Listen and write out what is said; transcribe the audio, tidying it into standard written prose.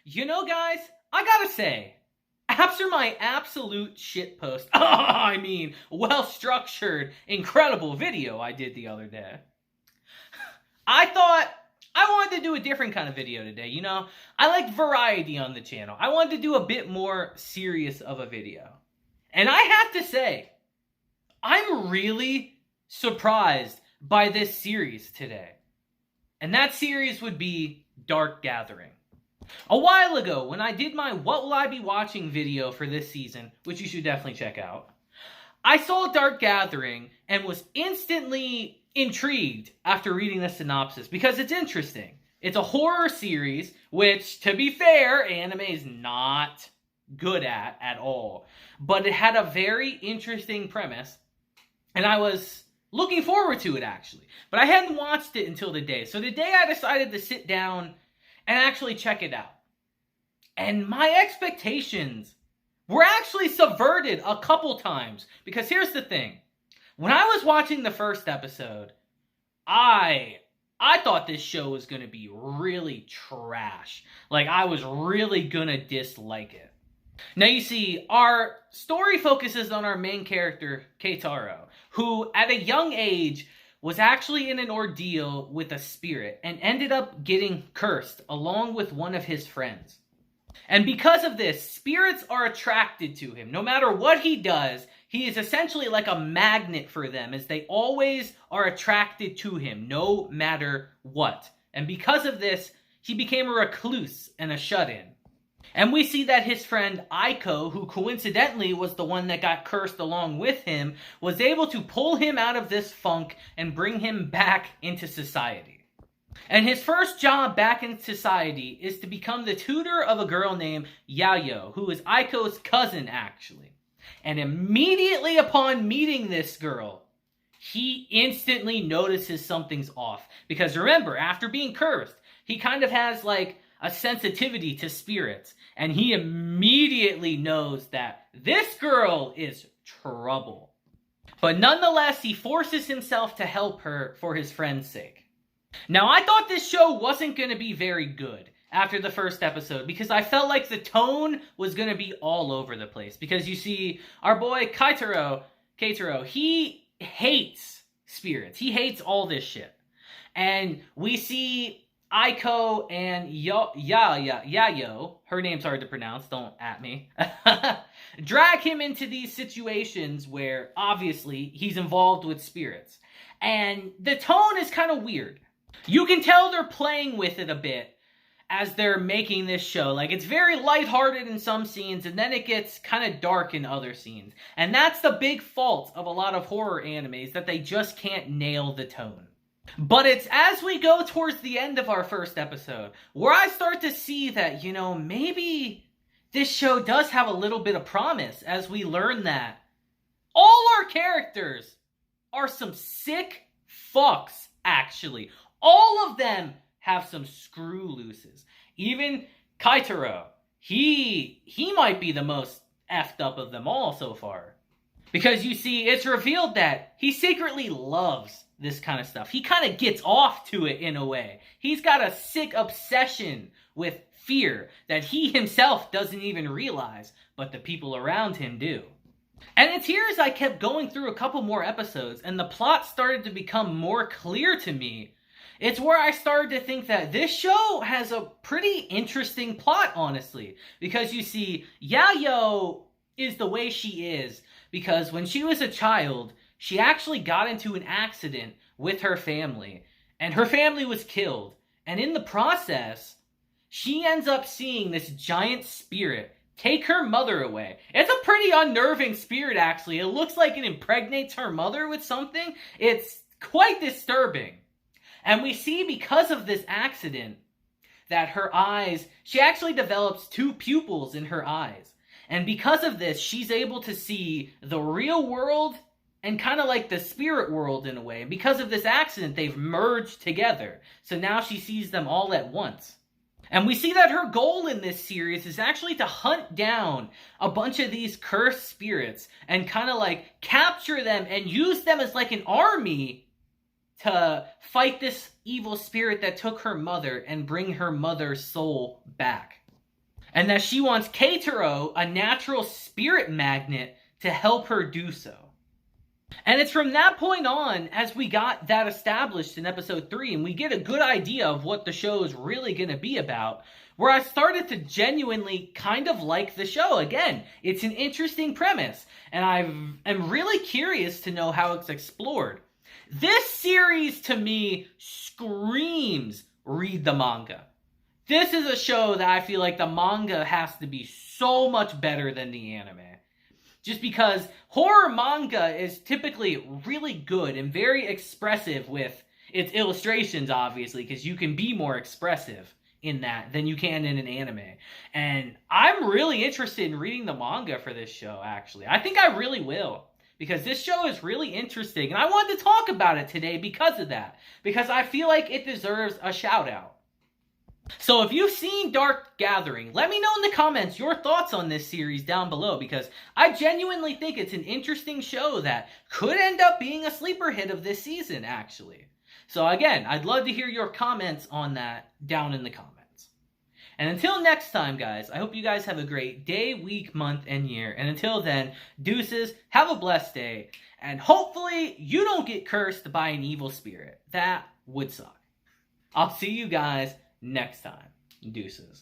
You know, guys, I gotta say, after my absolute shitpost, I mean, well-structured, incredible video I did the other day, I thought I wanted to do a different kind of video today, you know? I like variety on the channel. I wanted to do a bit more serious of a video. And I have to say, I'm really surprised by this series today. And that series would be Dark Gathering. A while ago, when I did my What Will I Be Watching video for this season, which you should definitely check out, I saw Dark Gathering and was instantly intrigued after reading the synopsis because it's interesting. It's a horror series, which, to be fair, anime is not good at all. But it had a very interesting premise, and I was looking forward to it, actually. But I hadn't watched it until today. So today I decided to sit down and actually check it out. And my expectations were actually subverted a couple times. Because here's the thing. When I was watching the first episode, I thought this show was going to be really trash. Like, I was really going to dislike it. Now, you see, our story focuses on our main character, Keitaro, who, at a young age, was actually in an ordeal with a spirit and ended up getting cursed along with one of his friends. And because of this, spirits are attracted to him. No matter what he does, he is essentially like a magnet for them, as they always are attracted to him, no matter what. And because of this, he became a recluse and a shut-in. And we see that his friend Aiko, who coincidentally was the one that got cursed along with him, was able to pull him out of this funk and bring him back into society. And his first job back in society is to become the tutor of a girl named Yayo, who is Aiko's cousin, actually. And immediately upon meeting this girl, he instantly notices something's off. Because remember, after being cursed, he kind of has like a sensitivity to spirits. And he immediately knows that this girl is trouble. But nonetheless, he forces himself to help her for his friend's sake. Now, I thought this show wasn't going to be very good after the first episode because I felt like the tone was going to be all over the place. Because you see, our boy Keitaro, he hates spirits. He hates all this shit. And we see Aiko and Yayo, her name's hard to pronounce, don't at me, drag him into these situations where, obviously, he's involved with spirits. And the tone is kind of weird. You can tell they're playing with it a bit as they're making this show. Like, it's very lighthearted in some scenes, and then it gets kind of dark in other scenes. And that's the big fault of a lot of horror animes, that they just can't nail the tone. But it's as we go towards the end of our first episode where I start to see that, you know, maybe this show does have a little bit of promise as we learn that all our characters are some sick fucks, actually. All of them have some screw looses. Even Keitaro, he might be the most effed up of them all so far. Because you see, it's revealed that he secretly loves this kind of stuff. He kind of gets off to it in a way. He's got a sick obsession with fear that he himself doesn't even realize, but the people around him do. And it's here as I kept going through a couple more episodes and the plot started to become more clear to me. It's where I started to think that this show has a pretty interesting plot, honestly. Because you see, Yayo is the way she is because when she was a child, she actually got into an accident with her family, and her family was killed. And in the process, she ends up seeing this giant spirit take her mother away. It's a pretty unnerving spirit, actually. It looks like it impregnates her mother with something. It's quite disturbing. And we see, because of this accident, that her eyes, she actually develops 2 pupils in her eyes. And because of this, she's able to see the real world and kind of like the spirit world in a way. And because of this accident, they've merged together. So now she sees them all at once. And we see that her goal in this series is actually to hunt down a bunch of these cursed spirits and kind of like capture them and use them as like an army to fight this evil spirit that took her mother and bring her mother's soul back. and that she wants Keitaro, a natural spirit magnet, to help her do so. And it's from that point on, as we got that established in episode 3, and we get a good idea of what the show is really going to be about, where I started to genuinely kind of like the show. Again, it's an interesting premise, and I am really curious to know how it's explored. This series, to me, screams read the manga. This is a show that I feel like the manga has to be so much better than the anime. Just because horror manga is typically really good and very expressive with its illustrations, obviously, because you can be more expressive in that than you can in an anime. And I'm really interested in reading the manga for this show, actually. I think I really will, because this show is really interesting, and I wanted to talk about it today because of that, because I feel like it deserves a shout out. So if you've seen Dark Gathering, let me know in the comments your thoughts on this series down below, because I genuinely think it's an interesting show that could end up being a sleeper hit of this season, actually. So again, I'd love to hear your comments on that down in the comments. And until next time, guys, I hope you guys have a great day, week, month, and year. And until then, deuces, have a blessed day, and hopefully you don't get cursed by an evil spirit. That would suck. I'll see you guys next time. Deuces.